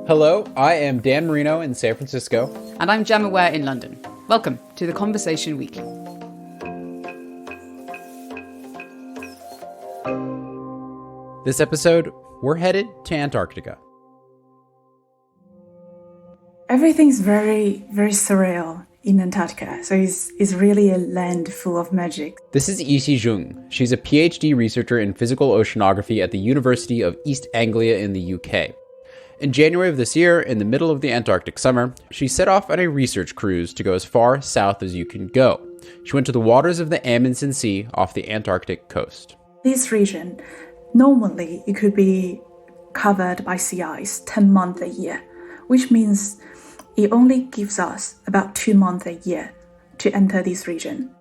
Hello, I am Dan Marino in San Francisco. And I'm Gemma Ware in London. Welcome to the Conversation Weekly. This episode, we're headed to Antarctica. Everything's very, very surreal in Antarctica. So it's really a land full of magic. This is Yixi Zheng. She's a PhD researcher in physical oceanography at the University of East Anglia in the UK. In January of this year, in the middle of the Antarctic summer, she set off on a research cruise to go as far south as you can go. She went to the waters of the Amundsen Sea off the Antarctic coast. This region, normally it could be covered by sea ice 10 months a year, which means it only gives us about 2 months a year to enter this region.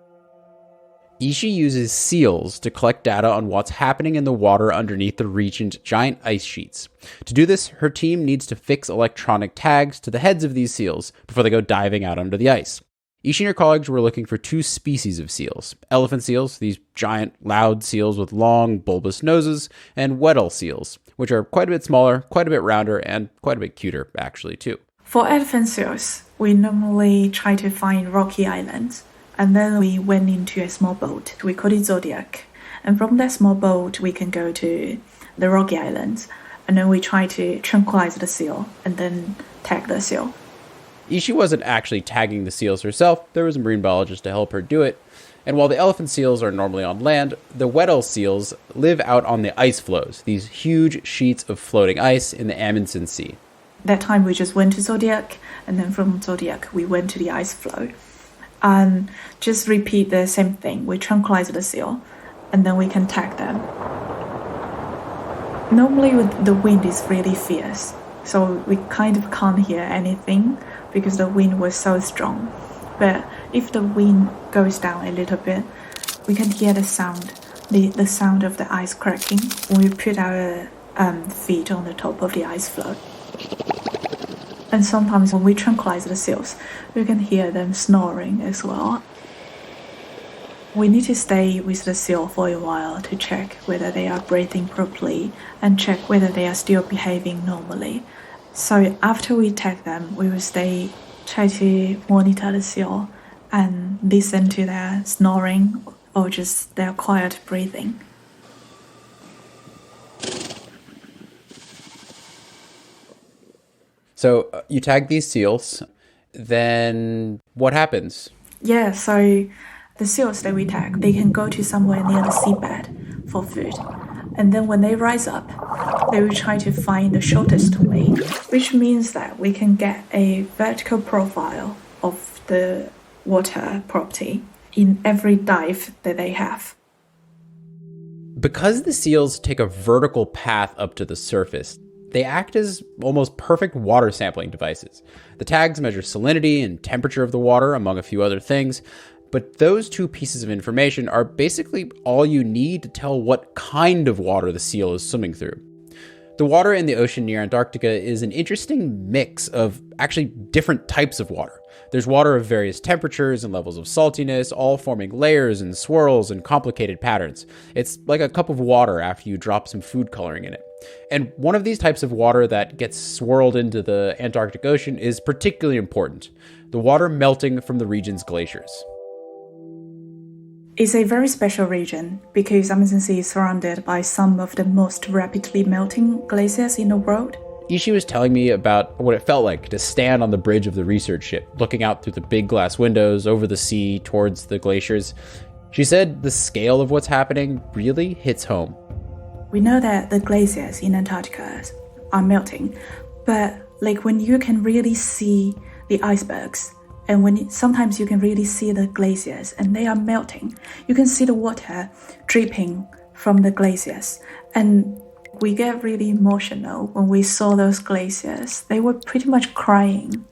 Yixi uses seals to collect data on what's happening in the water underneath the region's giant ice sheets. To do this, her team needs to fix electronic tags to the heads of these seals before they go diving out under the ice. Yixi and her colleagues were looking for 2 species of seals: elephant seals, these giant, loud seals with long, bulbous noses, and Weddell seals, which are quite a bit smaller, quite a bit rounder, and quite a bit cuter, actually, too. For elephant seals, we normally try to find rocky islands, and then we went into a small boat. We call it Zodiac. And from that small boat, we can go to the rocky islands, and then we try to tranquilize the seal and then tag the seal. Yixi wasn't actually tagging the seals herself. There was a marine biologist to help her do it. And while the elephant seals are normally on land, the Weddell seals live out on the ice floes, these huge sheets of floating ice in the Amundsen Sea. That time we just went to Zodiac, and then from Zodiac we went to the ice floe. And just repeat the same thing. We tranquilize the seal, and then we can tag them. Normally the wind is really fierce, so we kind of can't hear anything because the wind was so strong. But if the wind goes down a little bit, we can hear the sound, the sound of the ice cracking when we put our feet on the top of the ice floe. And sometimes when we tranquilize the seals, we can hear them snoring as well. We need to stay with the seal for a while to check whether they are breathing properly and check whether they are still behaving normally. So after we tag them, we will try to monitor the seal and listen to their snoring or just their quiet breathing. So you tag these seals, then what happens? Yeah, so the seals that we tag, they can go to somewhere near the seabed for food. And then when they rise up, they will try to find the shortest way, which means that we can get a vertical profile of the water property in every dive that they have. Because the seals take a vertical path up to the surface, they act as almost perfect water sampling devices. The tags measure salinity and temperature of the water, among a few other things, but those 2 pieces of information are basically all you need to tell what kind of water the seal is swimming through. The water in the ocean near Antarctica is an interesting mix of actually different types of water. There's water of various temperatures and levels of saltiness, all forming layers and swirls and complicated patterns. It's like a cup of water after you drop some food coloring in it. And one of these types of water that gets swirled into the Antarctic Ocean is particularly important: the water melting from the region's glaciers. It's a very special region because Amundsen Sea is surrounded by some of the most rapidly melting glaciers in the world. Yixi was telling me about what it felt like to stand on the bridge of the research ship, looking out through the big glass windows over the sea towards the glaciers. She said the scale of what's happening really hits home. We know that the glaciers in Antarctica are melting, but when you can really see the icebergs, and sometimes you can really see the glaciers and they are melting, you can see the water dripping from the glaciers. And we get really emotional when we saw those glaciers. They were pretty much crying.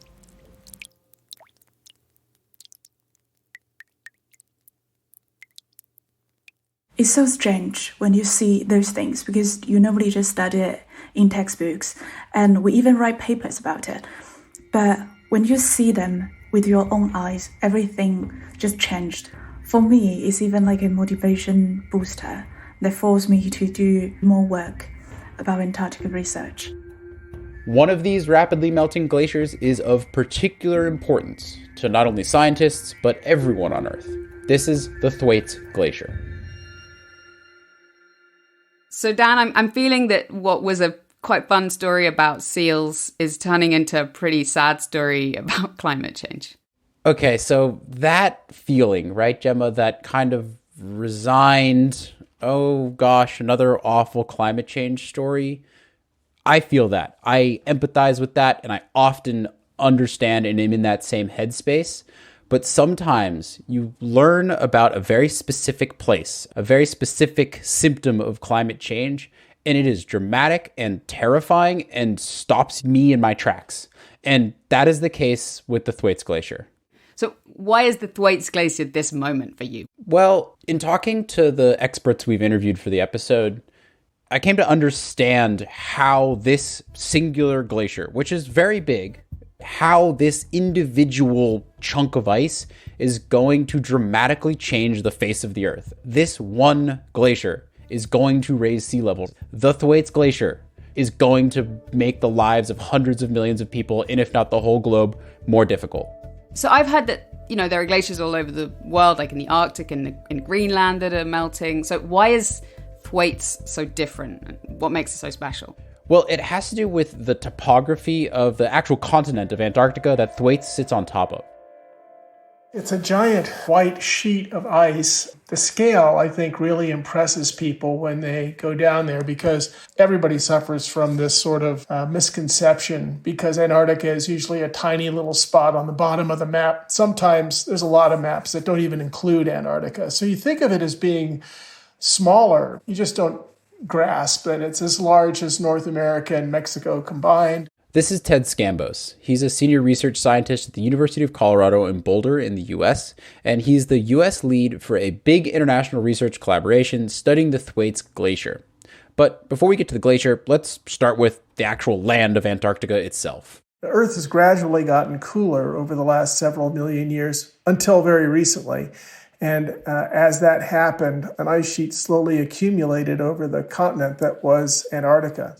It's so strange when you see those things because you normally just study it in textbooks and we even write papers about it. But when you see them with your own eyes, everything just changed. For me, it's even like a motivation booster that forced me to do more work about Antarctica research. One of these rapidly melting glaciers is of particular importance to not only scientists, but everyone on Earth. This is the Thwaites Glacier. So Dan, I'm feeling that what was a quite fun story about seals is turning into a pretty sad story about climate change. Okay, so that feeling, right, Gemma, that kind of resigned, oh gosh, another awful climate change story. I feel that. I empathize with that, and I often understand and am in that same headspace. But sometimes you learn about a very specific place, a very specific symptom of climate change, and it is dramatic and terrifying and stops me in my tracks. And that is the case with the Thwaites Glacier. So why is the Thwaites Glacier this moment for you? Well, in talking to the experts we've interviewed for the episode, I came to understand how this singular glacier, which is very big, how this individual chunk of ice is going to dramatically change the face of the Earth. This one glacier is going to raise sea levels. The Thwaites Glacier is going to make the lives of hundreds of millions of people, and if not the whole globe, more difficult. So I've heard that, there are glaciers all over the world, like in the Arctic and in Greenland that are melting. So why is Thwaites so different? What makes it so special? Well, it has to do with the topography of the actual continent of Antarctica that Thwaites sits on top of. It's a giant white sheet of ice. The scale, I think, really impresses people when they go down there because everybody suffers from this sort of misconception because Antarctica is usually a tiny little spot on the bottom of the map. Sometimes there's a lot of maps that don't even include Antarctica. So you think of it as being smaller. You just don't grasp that it's as large as North America and Mexico combined. This is Ted Scambos. He's a senior research scientist at the University of Colorado in Boulder in the US, and he's the US lead for a big international research collaboration studying the Thwaites Glacier. But before we get to the glacier, let's start with the actual land of Antarctica itself. The Earth has gradually gotten cooler over the last several million years until very recently. And as that happened, an ice sheet slowly accumulated over the continent that was Antarctica.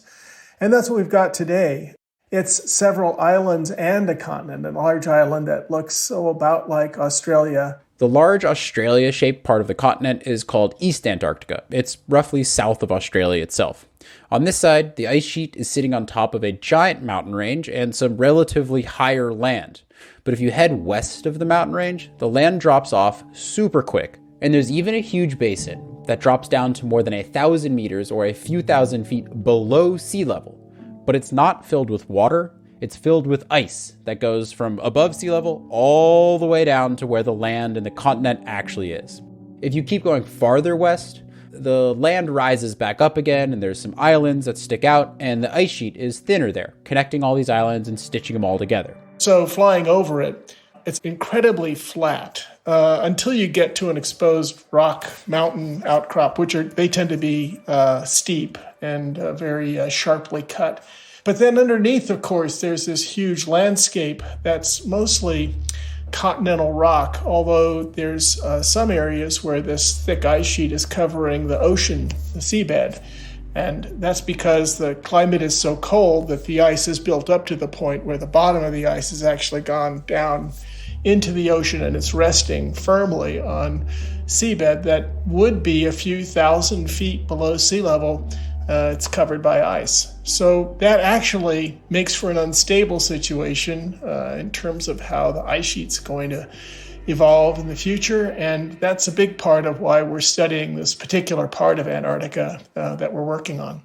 And that's what we've got today. It's several islands and a continent, a large island that looks so about like Australia. The large Australia-shaped part of the continent is called East Antarctica. It's roughly south of Australia itself. On this side, the ice sheet is sitting on top of a giant mountain range and some relatively higher land. But if you head west of the mountain range, the land drops off super quick. And there's even a huge basin that drops down to more than 1,000 meters or a few thousand feet below sea level. But it's not filled with water, it's filled with ice that goes from above sea level all the way down to where the land and the continent actually is. If you keep going farther west, the land rises back up again and there's some islands that stick out and the ice sheet is thinner there, connecting all these islands and stitching them all together. So flying over it, it's incredibly flat until you get to an exposed rock mountain outcrop, they tend to be steep and very sharply cut. But then underneath, of course, there's this huge landscape that's mostly continental rock, although there's some areas where this thick ice sheet is covering the ocean, the seabed. And that's because the climate is so cold that the ice is built up to the point where the bottom of the ice has actually gone down into the ocean and it's resting firmly on seabed that would be a few thousand feet below sea level. It's covered by ice. So that actually makes for an unstable situation in terms of how the ice sheet's going to evolve in the future. And that's a big part of why we're studying this particular part of Antarctica that we're working on.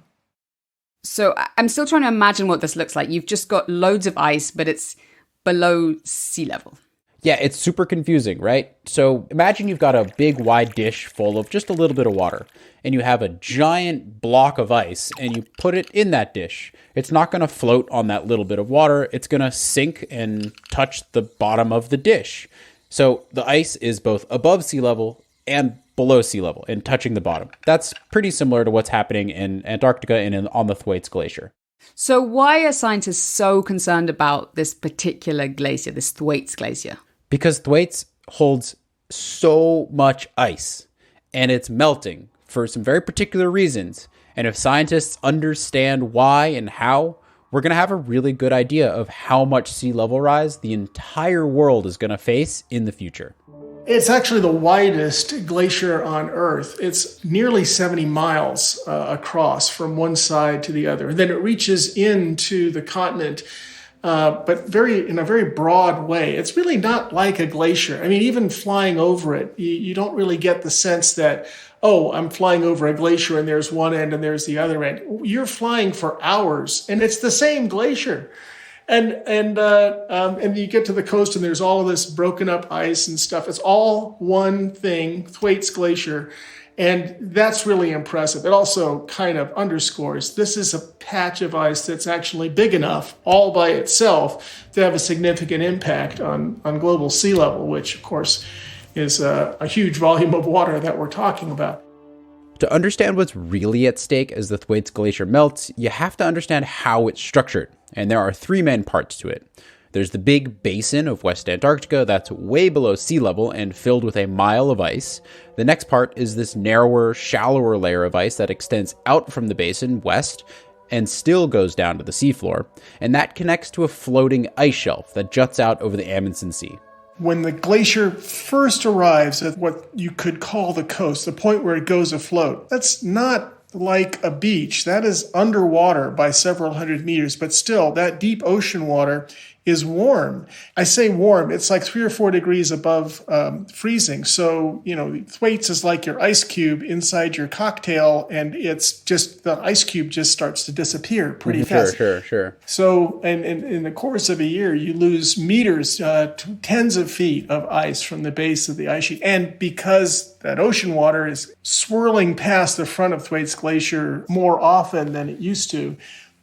So I'm still trying to imagine what this looks like. You've just got loads of ice, but it's below sea level. Yeah, it's super confusing, right? So imagine you've got a big wide dish full of just a little bit of water, and you have a giant block of ice, and you put it in that dish. It's not going to float on that little bit of water. It's going to sink and touch the bottom of the dish. So the ice is both above sea level and below sea level and touching the bottom. That's pretty similar to what's happening in Antarctica and on the Thwaites Glacier. So why are scientists so concerned about this particular glacier, this Thwaites Glacier? Because Thwaites holds so much ice and it's melting for some very particular reasons. And if scientists understand why and how, we're going to have a really good idea of how much sea level rise the entire world is going to face in the future. It's actually the widest glacier on Earth. It's nearly 70 miles across from one side to the other. And then it reaches into the continent, but in a very broad way. It's really not like a glacier. I mean, even flying over it, you don't really get the sense that, oh, I'm flying over a glacier and there's one end and there's the other end. You're flying for hours and it's the same glacier. And you get to the coast and there's all of this broken up ice and stuff. It's all one thing, Thwaites Glacier. And that's really impressive. It also kind of underscores this is a patch of ice that's actually big enough all by itself to have a significant impact on global sea level, which of course is a huge volume of water that we're talking about. To understand what's really at stake as the Thwaites Glacier melts, you have to understand how it's structured. And there are three main parts to it. There's the big basin of West Antarctica that's way below sea level and filled with a mile of ice. The next part is this narrower, shallower layer of ice that extends out from the basin west and still goes down to the seafloor. And that connects to a floating ice shelf that juts out over the Amundsen Sea. When the glacier first arrives at what you could call the coast, the point where it goes afloat, that's not like a beach. That is underwater by several hundred meters, but still, that deep ocean water is warm. I say warm, it's like 3 or 4 degrees above freezing. So, Thwaites is like your ice cube inside your cocktail, and it's just, the ice cube just starts to disappear pretty fast. Sure. So, and in the course of a year, you lose meters to tens of feet of ice from the base of the ice sheet. And because that ocean water is swirling past the front of Thwaites Glacier more often than it used to,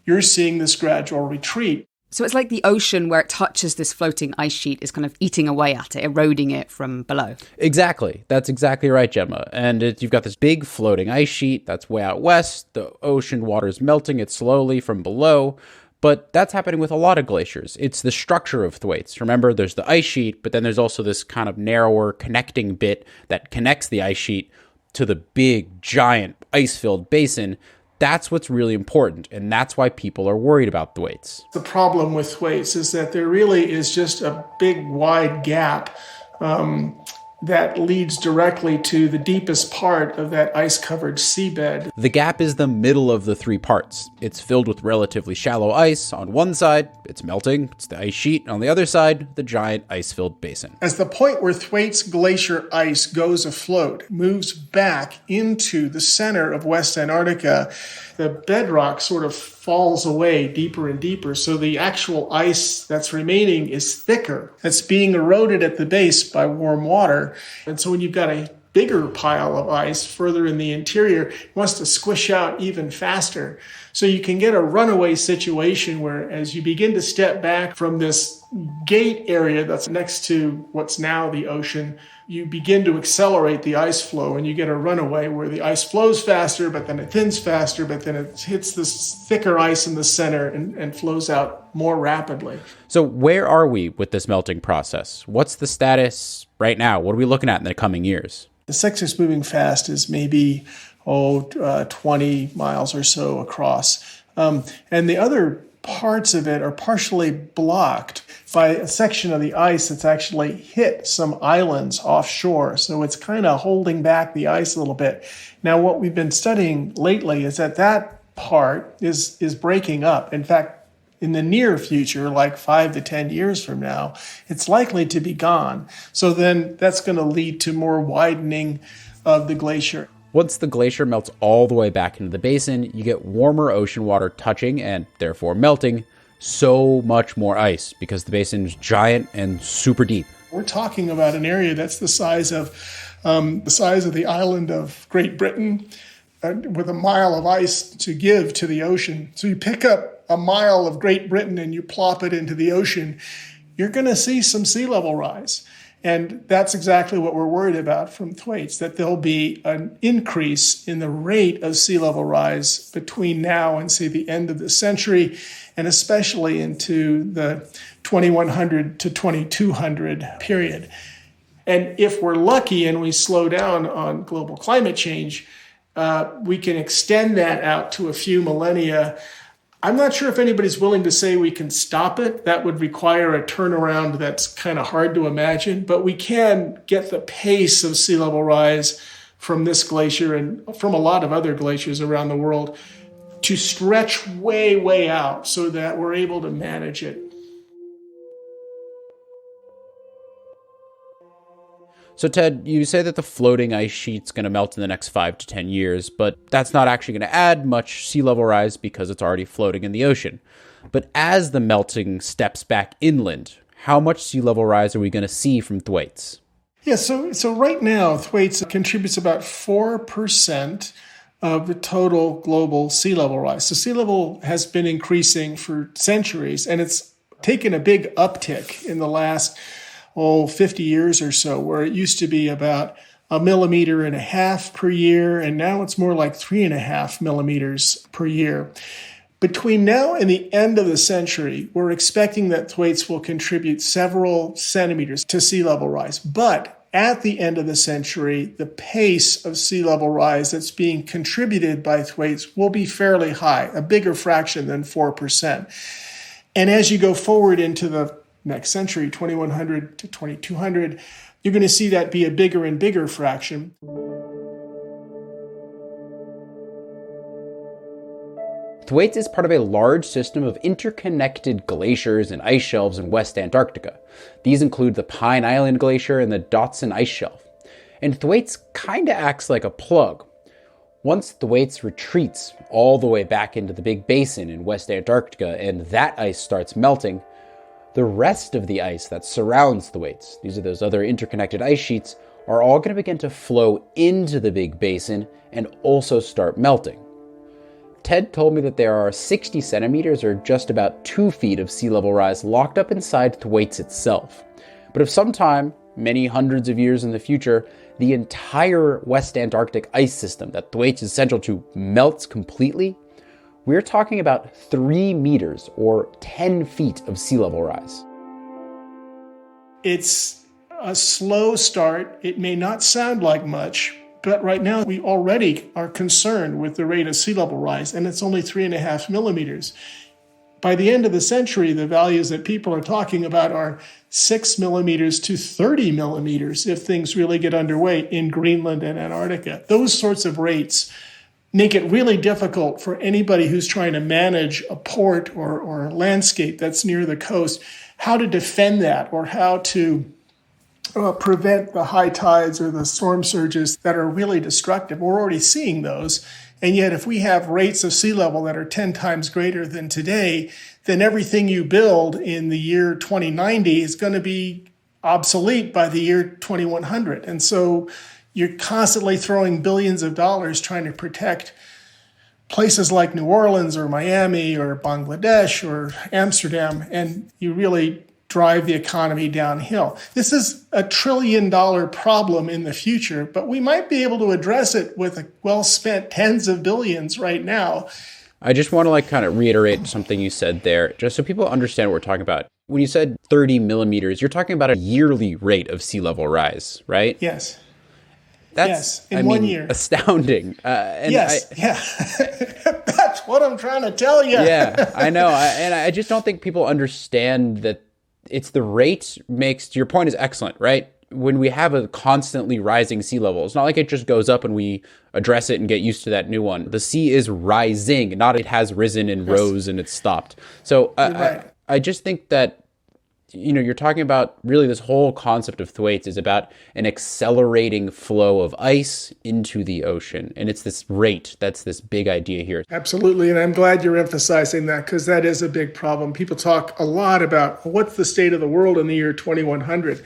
you're seeing this gradual retreat. So it's like the ocean where it touches this floating ice sheet is kind of eating away at it, eroding it from below. Exactly. That's exactly right, Gemma. And you've got this big floating ice sheet that's way out west. The ocean water is melting it slowly from below. But that's happening with a lot of glaciers. It's the structure of Thwaites. Remember, there's the ice sheet, but then there's also this kind of narrower connecting bit that connects the ice sheet to the big, giant, ice-filled basin. That's what's really important, and that's why people are worried about Thwaites. The problem with Thwaites is that there really is just a big, wide gap that leads directly to the deepest part of that ice-covered seabed. The gap is the middle of the three parts. It's filled with relatively shallow ice. On one side, it's melting. It's the ice sheet. On the other side, the giant ice-filled basin. As the point where Thwaites Glacier ice goes afloat moves back into the center of West Antarctica, the bedrock sort of falls away deeper and deeper. So the actual ice that's remaining is thicker. It's being eroded at the base by warm water. And so when you've got a bigger pile of ice further in the interior, it wants to squish out even faster. So you can get a runaway situation where as you begin to step back from this gate area that's next to what's now the ocean, you begin to accelerate the ice flow and you get a runaway where the ice flows faster, but then it thins faster, but then it hits this thicker ice in the center and flows out more rapidly. So where are we with this melting process? What's the status right now? What are we looking at in the coming years? The sector's moving fast is maybe 20 miles or so across. And the other parts of it are partially blocked by a section of the ice that's actually hit some islands offshore. So it's kind of holding back the ice a little bit. Now, what we've been studying lately is that part is breaking up. In fact, in the near future, like 5 to 10 years from now, it's likely to be gone. So then that's going to lead to more widening of the glacier. Once the glacier melts all the way back into the basin, you get warmer ocean water touching and therefore melting so much more ice because the basin is giant and super deep. We're talking about an area that's the size of the island of Great Britain, with a mile of ice to give to the ocean. So you pick up a mile of Great Britain and you plop it into the ocean, you're going to see some sea level rise. And that's exactly what we're worried about from Thwaites, that there'll be an increase in the rate of sea level rise between now and, say, the end of the century, and especially into the 2100 to 2200 period. And if we're lucky and we slow down on global climate change, we can extend that out to a few millennia. I'm not sure if anybody's willing to say we can stop it. That would require a turnaround that's kind of hard to imagine, but we can get the pace of sea level rise from this glacier and from a lot of other glaciers around the world to stretch way, way out so that we're able to manage it. So, Ted, you say that the floating ice sheet's going to melt in the next 5 to 10 years, but that's not actually going to add much sea level rise because it's already floating in the ocean. But as the melting steps back inland, how much sea level rise are we going to see from Thwaites? Yeah, so right now, Thwaites contributes about 4% of the total global sea level rise. So sea level has been increasing for centuries, and it's taken a big uptick in the last 50 years or so, where it used to be about 1.5 millimeters per year, and now it's more like 3.5 millimeters per year. Between now and the end of the century, we're expecting that Thwaites will contribute several centimeters to sea level rise. But at the end of the century, the pace of sea level rise that's being contributed by Thwaites will be fairly high, a bigger fraction than 4%. And as you go forward into the next century, 2100 to 2200, you're going to see that be a bigger and bigger fraction. Thwaites is part of a large system of interconnected glaciers and ice shelves in West Antarctica. These include the Pine Island Glacier and the Dotson Ice Shelf. And Thwaites kind of acts like a plug. Once Thwaites retreats all the way back into the Big Basin in West Antarctica and that ice starts melting, the rest of the ice that surrounds Thwaites, these are those other interconnected ice sheets, are all going to begin to flow into the Big Basin and also start melting. Ted told me that there are 60 centimeters, or just about 2 feet, of sea level rise locked up inside Thwaites itself. But if sometime, many hundreds of years in the future, the entire West Antarctic ice system that Thwaites is central to melts completely, we're talking about 3 meters, or 10 feet, of sea level rise. It's a slow start. It may not sound like much, but right now we already are concerned with the rate of sea level rise, and it's only 3.5 millimeters. By the end of the century, the values that people are talking about are 6 millimeters to 30 millimeters if things really get underway in Greenland and Antarctica. Those sorts of rates make it really difficult for anybody who's trying to manage a port or a landscape that's near the coast, how to defend that or how to prevent the high tides or the storm surges that are really destructive. We're already seeing those. And yet, if we have rates of sea level that are 10 times greater than today, then everything you build in the year 2090 is going to be obsolete by the year 2100. And so you're constantly throwing billions of dollars trying to protect places like New Orleans or Miami or Bangladesh or Amsterdam, and you really drive the economy downhill. This is a $1 trillion problem in the future, but we might be able to address it with a well-spent tens of billions right now. I just want to kind of reiterate something you said there, just so people understand what we're talking about. When you said 30 millimeters, you're talking about a yearly rate of sea level rise, right? Yes. That's, in 1 year. Astounding. That's what I'm trying to tell you. Yeah, I know. I just don't think people understand that it's the rate makes, your point is excellent, right? When we have a constantly rising sea level, it's not like it just goes up and we address it and get used to that new one. The sea is rising, not it has risen and rose and it's stopped. So right. I just think that, you're talking about really this whole concept of Thwaites is about an accelerating flow of ice into the ocean. And it's this rate. That's this big idea here. Absolutely. And I'm glad you're emphasizing that because that is a big problem. People talk a lot about what's the state of the world in the year 2100.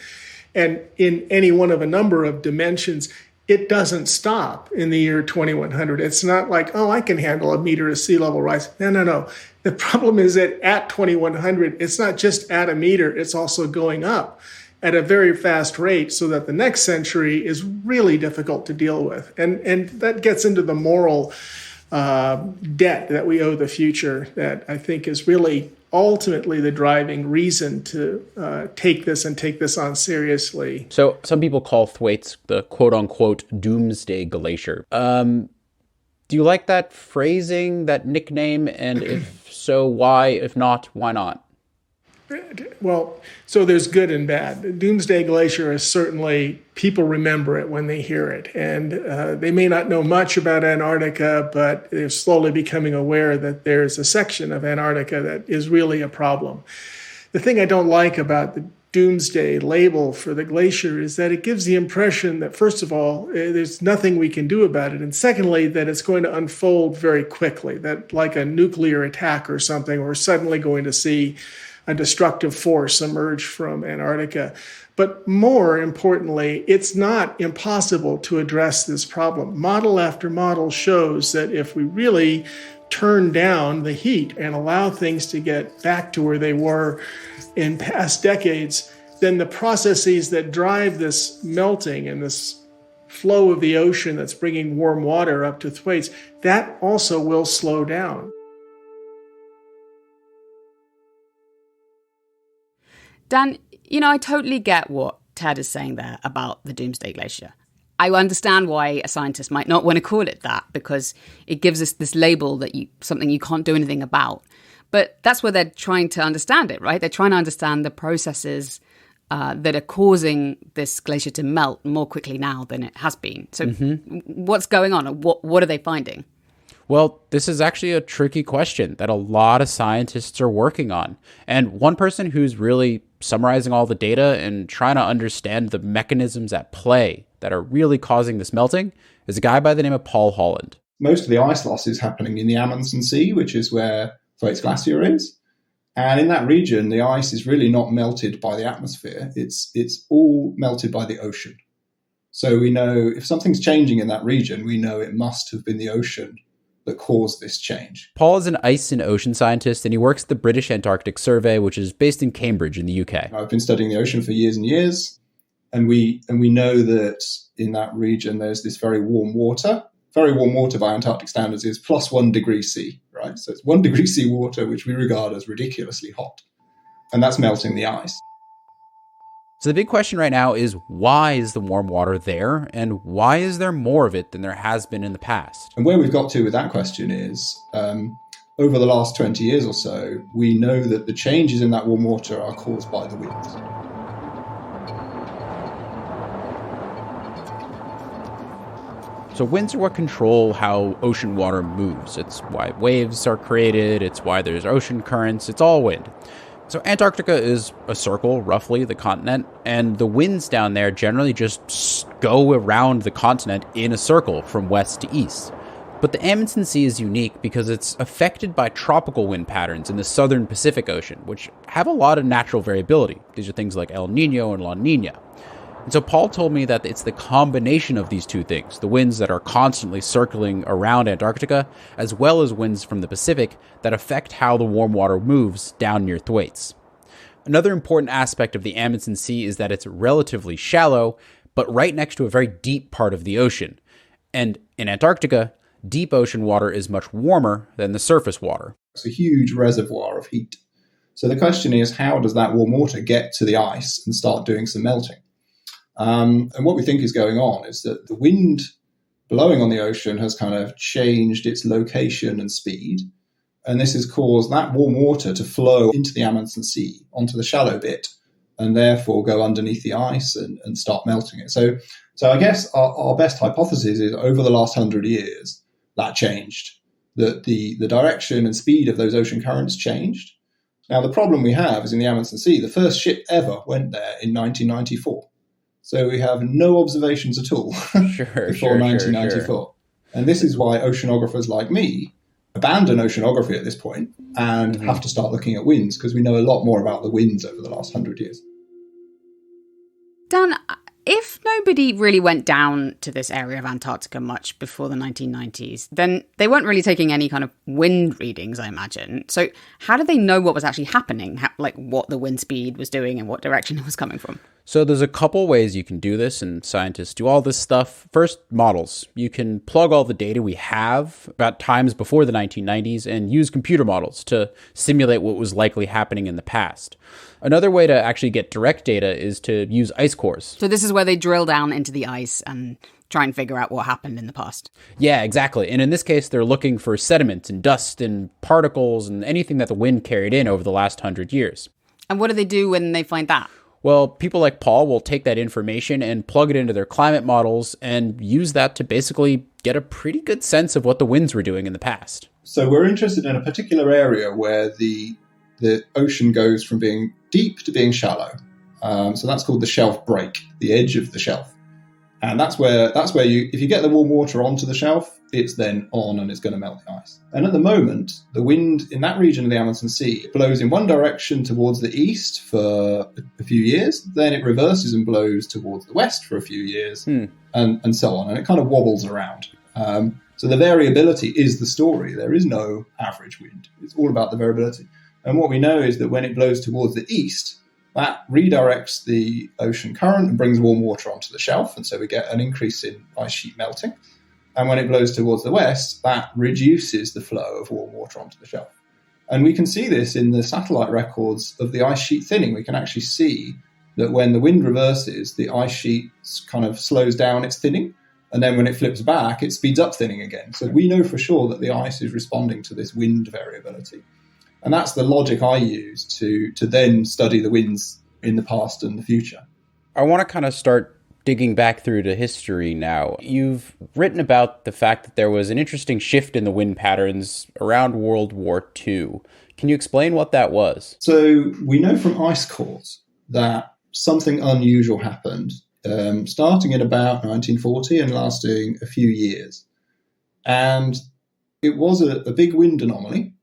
And in any one of a number of dimensions, it doesn't stop in the year 2100. It's not like, I can handle a meter of sea level rise. No. The problem is that at 2100, it's not just at a meter, it's also going up at a very fast rate so that the next century is really difficult to deal with. And that gets into the moral debt that we owe the future that I think is really ultimately the driving reason to take this on seriously. So some people call Thwaites the quote-unquote Doomsday Glacier. Do Do you like that phrasing, that nickname? And if so, why? If not, why not? Well, so there's good and bad. The Doomsday Glacier is certainly, people remember it when they hear it. And they may not know much about Antarctica, but they're slowly becoming aware that there's a section of Antarctica that is really a problem. The thing I don't like about the Doomsday label for the glacier is that it gives the impression that, first of all, there's nothing we can do about it. And secondly, that it's going to unfold very quickly, that like a nuclear attack or something, we're suddenly going to see a destructive force emerge from Antarctica. But more importantly, it's not impossible to address this problem. Model after model shows that if we really turn down the heat and allow things to get back to where they were in past decades, then the processes that drive this melting and this flow of the ocean that's bringing warm water up to Thwaites, that also will slow down. Dan, I totally get what Ted is saying there about the Doomsday Glacier. I understand why a scientist might not want to call it that, because it gives us this label that something you can't do anything about. But that's where they're trying to understand it, right? They're trying to understand the processes that are causing this glacier to melt more quickly now than it has been. So what's going on? What are they finding? Well, this is actually a tricky question that a lot of scientists are working on. And one person who's really summarizing all the data and trying to understand the mechanisms at play that are really causing this melting is a guy by the name of Paul Holland. Most of the ice loss is happening in the Amundsen Sea, which is where Thwaites Glacier is. And in that region, the ice is really not melted by the atmosphere. It's all melted by the ocean. So we know if something's changing in that region, we know it must have been the ocean that caused this change. Paul is an ice and ocean scientist, and he works at the British Antarctic Survey, which is based in Cambridge in the UK. I've been studying the ocean for years and years, and we know that in that region there's this very warm water. Very warm water by Antarctic standards is plus 1 degree C, right? So it's 1 degree C water, which we regard as ridiculously hot. And that's melting the ice. So the big question right now is, why is the warm water there, and why is there more of it than there has been in the past? And where we've got to with that question is, over the last 20 years or so, we know that the changes in that warm water are caused by the winds. So winds are what control how ocean water moves. It's why waves are created, it's why there's ocean currents, it's all wind. So Antarctica is a circle, roughly, the continent, and the winds down there generally just go around the continent in a circle from west to east. But the Amundsen Sea is unique because it's affected by tropical wind patterns in the southern Pacific Ocean, which have a lot of natural variability. These are things like El Nino and La Nina. And so Paul told me that it's the combination of these two things, the winds that are constantly circling around Antarctica, as well as winds from the Pacific, that affect how the warm water moves down near Thwaites. Another important aspect of the Amundsen Sea is that it's relatively shallow, but right next to a very deep part of the ocean. And in Antarctica, deep ocean water is much warmer than the surface water. It's a huge reservoir of heat. So the question is, how does that warm water get to the ice and start doing some melting? And what we think is going on is that the wind blowing on the ocean has kind of changed its location and speed. And this has caused that warm water to flow into the Amundsen Sea, onto the shallow bit, and therefore go underneath the ice and start melting it. So I guess our best hypothesis is over the last 100 years, that changed. That the direction and speed of those ocean currents changed. Now, the problem we have is in the Amundsen Sea, the first ship ever went there in 1994. So we have no observations at all before 1994. Sure. And this is why oceanographers like me abandon oceanography at this point and have to start looking at winds, because we know a lot more about the winds over the last 100 years. Dan, if nobody really went down to this area of Antarctica much before the 1990s, then they weren't really taking any kind of wind readings, I imagine. So how did they know what was actually happening, like what the wind speed was doing and what direction it was coming from? So there's a couple ways you can do this, and scientists do all this stuff. First, models. You can plug all the data we have about times before the 1990s and use computer models to simulate what was likely happening in the past. Another way to actually get direct data is to use ice cores. So this is where they drill down into the ice and try and figure out what happened in the past. Yeah, exactly. And in this case, they're looking for sediment and dust and particles and anything that the wind carried in over the last 100 years. And what do they do when they find that? Well, people like Paul will take that information and plug it into their climate models and use that to basically get a pretty good sense of what the winds were doing in the past. So we're interested in a particular area where the ocean goes from being deep to being shallow. So that's called the shelf break, the edge of the shelf. And that's where if you get the warm water onto the shelf, it's then on and it's going to melt the ice. And at the moment, the wind in that region of the Amazon Sea blows in one direction towards the east for a few years, then it reverses and blows towards the west for a few years, and so on. And it kind of wobbles around. So the variability is the story. There is no average wind. It's all about the variability. And what we know is that when it blows towards the east, that redirects the ocean current and brings warm water onto the shelf. And so we get an increase in ice sheet melting. And when it blows towards the west, that reduces the flow of warm water onto the shelf. And we can see this in the satellite records of the ice sheet thinning. We can actually see that when the wind reverses, the ice sheet kind of slows down its thinning. And then when it flips back, it speeds up thinning again. So we know for sure that the ice is responding to this wind variability. And that's the logic I use to then study the winds in the past and the future. I want to kind of start digging back through to history now. You've written about the fact that there was an interesting shift in the wind patterns around World War II. Can you explain what that was? So we know from ice cores that something unusual happened, starting in about 1940 and lasting a few years. And it was a big wind anomaly.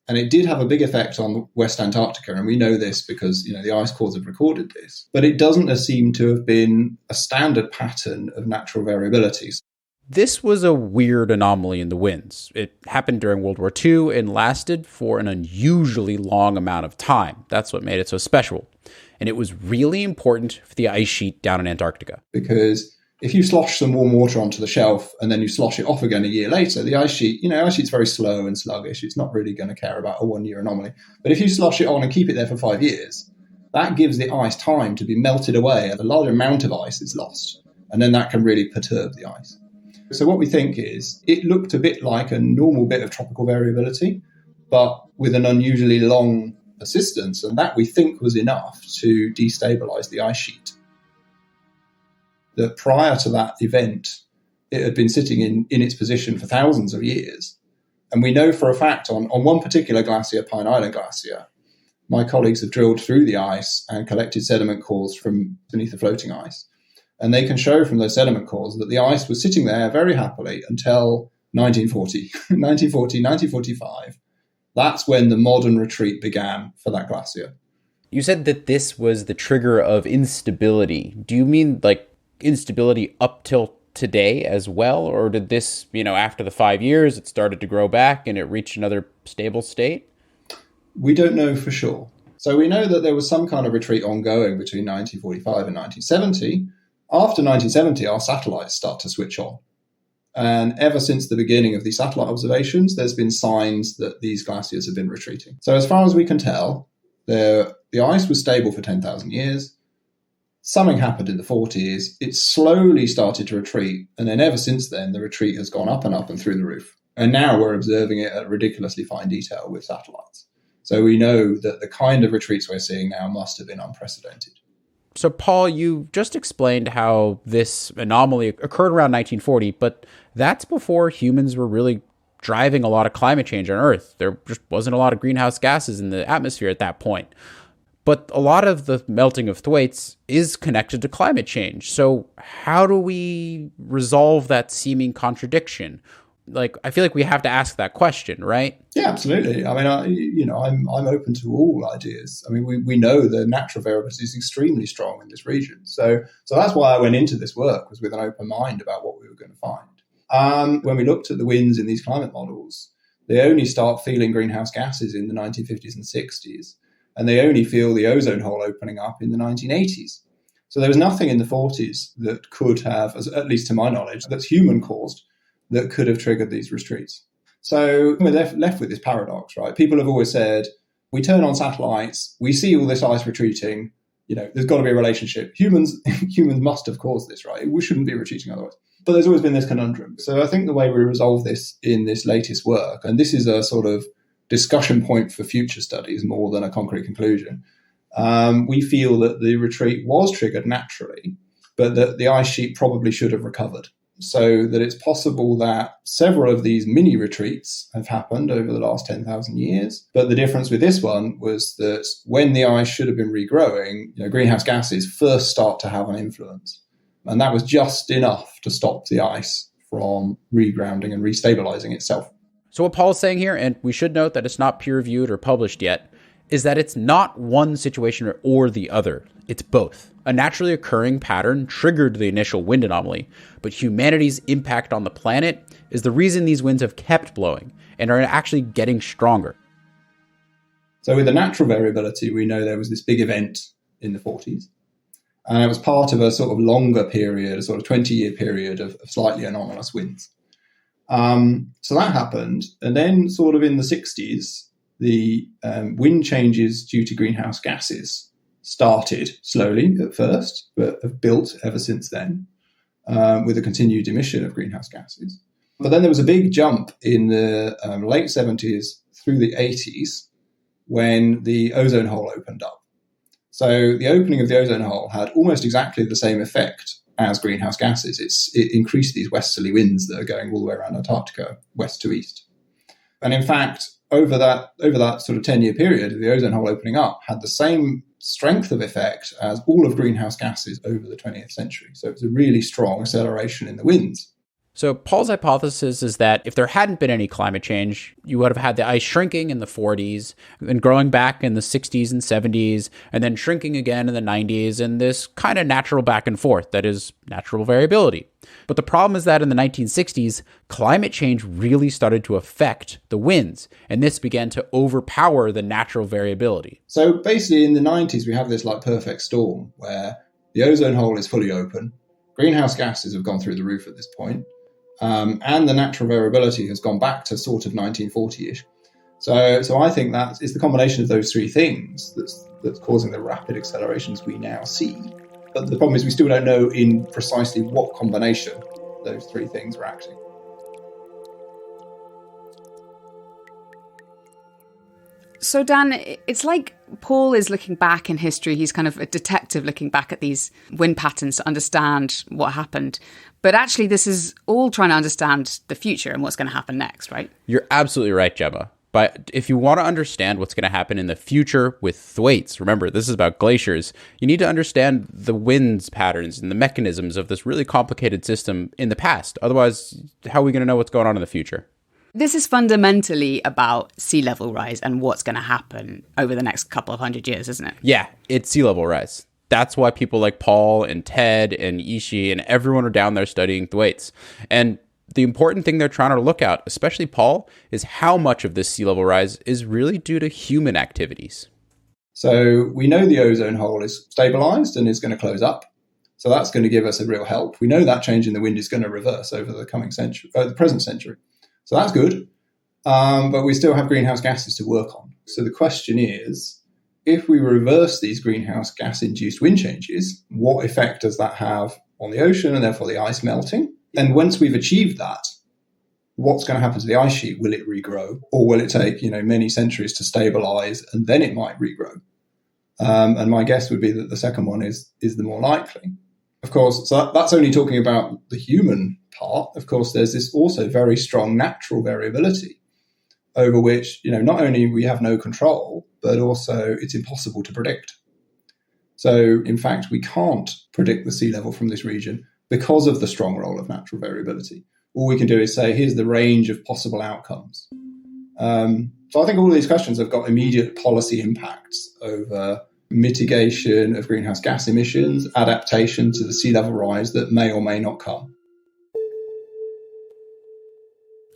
And it did have a big effect on West Antarctica, and we know this because the ice cores have recorded this. But it doesn't seem to have been a standard pattern of natural variabilities. This was a weird anomaly in the winds. It happened during World War II and lasted for an unusually long amount of time. That's what made it so special. And it was really important for the ice sheet down in Antarctica. Because if you slosh some warm water onto the shelf and then you slosh it off again a year later, the ice sheet, ice sheet's very slow and sluggish. It's not really going to care about a 1-year anomaly. But if you slosh it on and keep it there for 5 years, that gives the ice time to be melted away. A large amount of ice is lost. And then that can really perturb the ice. So what we think is it looked a bit like a normal bit of tropical variability, but with an unusually long persistence. And that we think was enough to destabilize the ice sheet. That prior to that event, it had been sitting in its position for thousands of years. And we know for a fact on one particular glacier, Pine Island Glacier, my colleagues have drilled through the ice and collected sediment cores from beneath the floating ice. And they can show from those sediment cores that the ice was sitting there very happily until 1940, 1945. That's when the modern retreat began for that glacier. You said that this was the trigger of instability. Do you mean like instability up till today as well? Or did this, after the 5 years, it started to grow back and it reached another stable state? We don't know for sure. So we know that there was some kind of retreat ongoing between 1945 and 1970. After 1970, our satellites start to switch on. And ever since the beginning of these satellite observations, there's been signs that these glaciers have been retreating. So as far as we can tell, the ice was stable for 10,000 years. Something happened in the 40s. It slowly started to retreat. And then ever since then, the retreat has gone up and through the roof. And now we're observing it at ridiculously fine detail with satellites. So we know that the kind of retreats we're seeing now must have been unprecedented. So, Paul, you just explained how this anomaly occurred around 1940, but that's before humans were really driving a lot of climate change on Earth. There just wasn't a lot of greenhouse gases in the atmosphere at that point. But a lot of the melting of Thwaites is connected to climate change. So how do we resolve that seeming contradiction? I feel like we have to ask that question, right? Yeah, absolutely. I mean, I'm open to all ideas. I mean, we know the natural variability is extremely strong in this region. So that's why I went into this work, was with an open mind about what we were going to find. When we looked at the winds in these climate models, they only start feeling greenhouse gases in the 1950s and 60s. And they only feel the ozone hole opening up in the 1980s. So there was nothing in the 40s that could have, at least to my knowledge, that's human caused, that could have triggered these retreats. So we're left with this paradox, right? People have always said, we turn on satellites, we see all this ice retreating, there's got to be a relationship. Humans must have caused this, right? We shouldn't be retreating otherwise. But there's always been this conundrum. So I think the way we resolve this in this latest work, and this is a sort of discussion point for future studies more than a concrete conclusion, we feel that the retreat was triggered naturally, but that the ice sheet probably should have recovered. So that it's possible that several of these mini retreats have happened over the last 10,000 years. But the difference with this one was that when the ice should have been regrowing, greenhouse gases first start to have an influence. And that was just enough to stop the ice from regrounding and restabilizing itself. So what Paul's saying here, and we should note that it's not peer-reviewed or published yet, is that it's not one situation or the other. It's both. A naturally occurring pattern triggered the initial wind anomaly, but humanity's impact on the planet is the reason these winds have kept blowing and are actually getting stronger. So with the natural variability, we know there was this big event in the 40s, and it was part of a sort of longer period, a sort of 20-year period of slightly anomalous winds. So that happened, and then sort of in the 60s, the wind changes due to greenhouse gases started slowly at first, but have built ever since then with a continued emission of greenhouse gases. But then there was a big jump in the late 70s through the 80s when the ozone hole opened up. So the opening of the ozone hole had almost exactly the same effect as greenhouse gases. It increased these westerly winds that are going all the way around Antarctica, west to east. And in fact, over that sort of 10-year period, the ozone hole opening up had the same strength of effect as all of greenhouse gases over the 20th century. So it was a really strong acceleration in the winds. So Paul's hypothesis is that if there hadn't been any climate change, you would have had the ice shrinking in the 40s and growing back in the 60s and 70s, and then shrinking again in the 90s, and this kind of natural back and forth that is natural variability. But the problem is that in the 1960s, climate change really started to affect the winds, and this began to overpower the natural variability. So basically in the 90s, we have this like perfect storm where the ozone hole is fully open, greenhouse gases have gone through the roof at this point, and the natural variability has gone back to sort of 1940-ish. So I think that is the combination of those three things that's causing the rapid accelerations we now see. But the problem is we still don't know in precisely what combination those three things were acting. So Dan, it's like Paul is looking back in history. He's kind of a detective looking back at these wind patterns to understand what happened. But actually, this is all trying to understand the future and what's going to happen next, right? You're absolutely right, Gemma. But if you want to understand what's going to happen in the future with Thwaites, remember, this is about glaciers, you need to understand the winds patterns and the mechanisms of this really complicated system in the past. Otherwise, how are we going to know what's going on in the future? This is fundamentally about sea level rise and what's going to happen over the next couple of 100 years, isn't it? Yeah, it's sea level rise. That's why people like Paul and Ted and Yixi and everyone are down there studying Thwaites. And the important thing they're trying to look at, especially Paul, is how much of this sea level rise is really due to human activities. So we know the ozone hole is stabilized and is going to close up. So that's going to give us a real help. We know that change in the wind is going to reverse over the coming century, the present century. So that's good. But we still have greenhouse gases to work on. So the question is, if we reverse these greenhouse gas-induced wind changes, what effect does that have on the ocean and therefore the ice melting? And once we've achieved that, what's going to happen to the ice sheet? Will it regrow, or will it take many centuries to stabilize and then it might regrow? And my guess would be that the second one is the more likely. Of course, so that's only talking about the human part. Of course, there's this also very strong natural variability over which not only we have no control, but also it's impossible to predict. So in fact, we can't predict the sea level from this region because of the strong role of natural variability. All we can do is say, here's the range of possible outcomes. So I think all of these questions have got immediate policy impacts over mitigation of greenhouse gas emissions, adaptation to the sea level rise that may or may not come.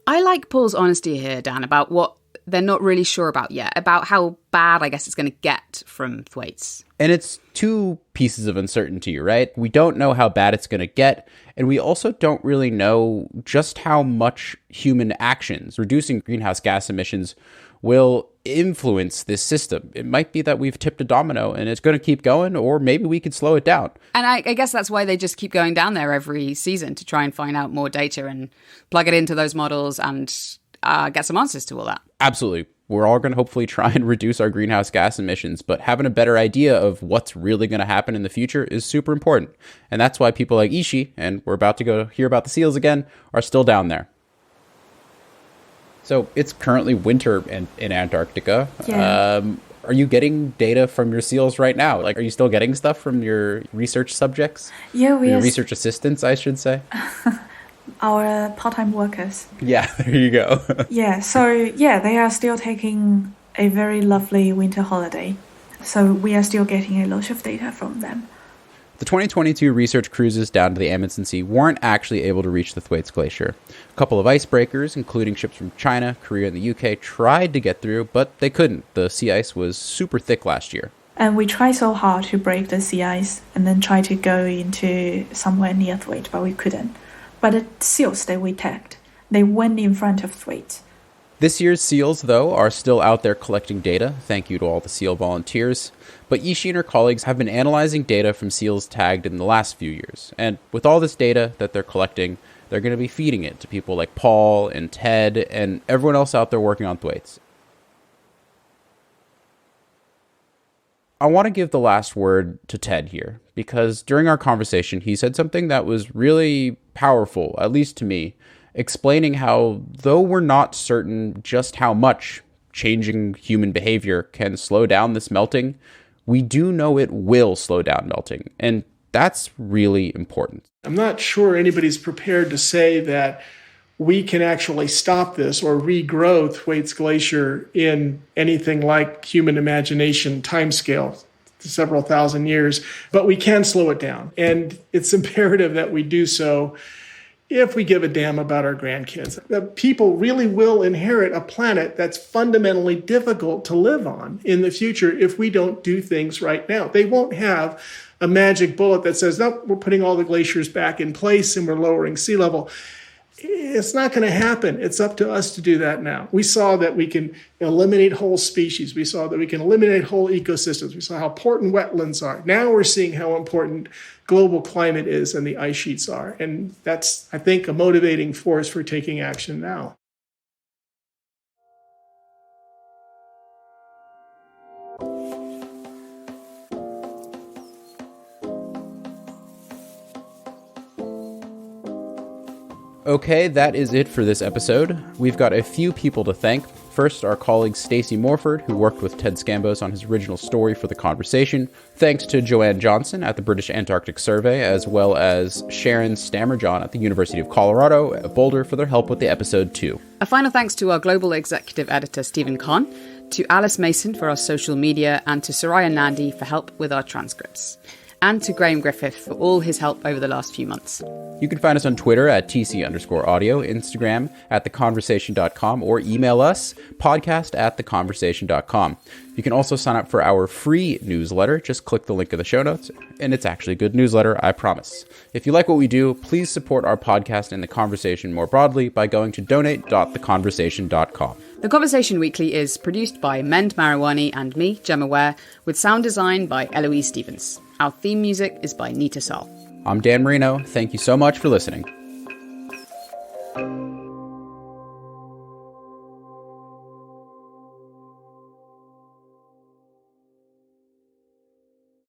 I like Paul's honesty here, Dan, about what they're not really sure about yet, about how bad, I guess, it's going to get from Thwaites. And it's two pieces of uncertainty, right? We don't know how bad it's going to get, and we also don't really know just how much human actions reducing greenhouse gas emissions will influence this system. It might be that we've tipped a domino and it's going to keep going, or maybe we could slow it down. And I guess that's why they just keep going down there every season to try and find out more data and plug it into those models and get some answers to all that. Absolutely. We're all going to hopefully try and reduce our greenhouse gas emissions, but having a better idea of what's really going to happen in the future is super important. And that's why people like Yixi, and we're about to go hear about the seals again, are still down there. So it's currently winter in Antarctica. Yeah. Are you getting data from your seals right now? Like, are you still getting stuff from your research subjects? Yeah, we your are. Research assistants, I should say. Our part-time workers. Yeah, there you go. Yeah, so yeah, they are still taking a very lovely winter holiday. So we are still getting a lot of data from them. The 2022 research cruises down to the Amundsen Sea weren't actually able to reach the Thwaites Glacier. A couple of icebreakers, including ships from China, Korea, and the UK, tried to get through, but they couldn't. The sea ice was super thick last year. And we tried so hard to break the sea ice and then try to go into somewhere near Thwaites, but we couldn't. But the seals that we tagged, they went in front of Thwaites. This year's seals, though, are still out there collecting data. Thank you to all the seal volunteers. But Yixi and her colleagues have been analyzing data from seals tagged in the last few years. And with all this data that they're collecting, they're going to be feeding it to people like Paul and Ted and everyone else out there working on Thwaites. I want to give the last word to Ted here, because during our conversation, he said something that was really powerful, at least to me, explaining how, though we're not certain just how much changing human behavior can slow down this melting, we do know it will slow down melting. And that's really important. I'm not sure anybody's prepared to say that we can actually stop this or regrow Thwaites Glacier in anything like human imagination timescale, several thousand years, but we can slow it down. And it's imperative that we do so if we give a damn about our grandkids. People really will inherit a planet that's fundamentally difficult to live on in the future if we don't do things right now. They won't have a magic bullet that says, no, we're putting all the glaciers back in place and we're lowering sea level. It's not going to happen. It's up to us to do that now. We saw that we can eliminate whole species. We saw that we can eliminate whole ecosystems. We saw how important wetlands are. Now we're seeing how important global climate is and the ice sheets are. And that's, I think, a motivating force for taking action now. Okay, that is it for this episode. We've got a few people to thank. First, our colleague Stacey Morford, who worked with Ted Scambos on his original story for The Conversation. Thanks to Joanne Johnson at the British Antarctic Survey, as well as Sharon Stammerjohn at the University of Colorado at Boulder for their help with the episode too. A final thanks to our global executive editor, Stephen Kahn, to Alice Mason for our social media, and to Soraya Nandi for help with our transcripts. And to Graham Griffith for all his help over the last few months. You can find us on Twitter at TC_audio, Instagram at theconversation.com, or email us, podcast@theconversation.com. You can also sign up for our free newsletter. Just click the link in the show notes, and it's actually a good newsletter, I promise. If you like what we do, please support our podcast and The Conversation more broadly by going to donate.theconversation.com. The Conversation Weekly is produced by Mend Mariwany and me, Gemma Ware, with sound design by Eloise Stevens. Our theme music is by Neeta Sarl. I'm Dan Marino. Thank you so much for listening.